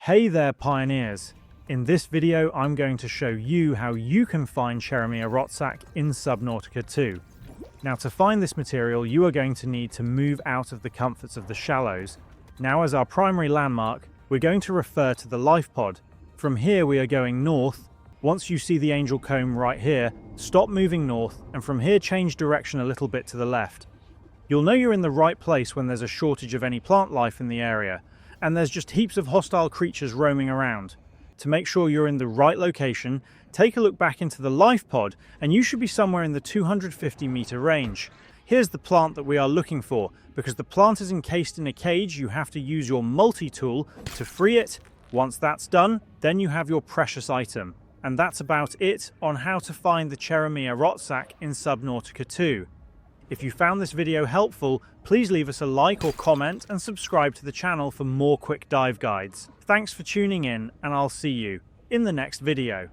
Hey there, pioneers! In this video, I'm going to show you how you can find Cherimoya Rotsac in Subnautica 2. Now, to find this material, you are going to need to move out of the comforts of the shallows. Now, as our primary landmark, we're going to refer to the life pod. From here, we are going north. Once you see the angel comb right here, stop moving north, and from here, change direction a little bit to the left. You'll know you're in the right place when there's a shortage of any plant life in the area, and there's just heaps of hostile creatures roaming around. To make sure you're in the right location, take a look back into the life pod, and you should be somewhere in the 250-meter range. Here's the plant that we are looking for. Because the plant is encased in a cage, you have to use your multi-tool to free it. Once that's done, then you have your precious item. And that's about it on how to find the Cherimoya Rotsac in Subnautica 2. If you found this video helpful, please leave us a like or comment and subscribe to the channel for more quick dive guides. Thanks for tuning in, and I'll see you in the next video.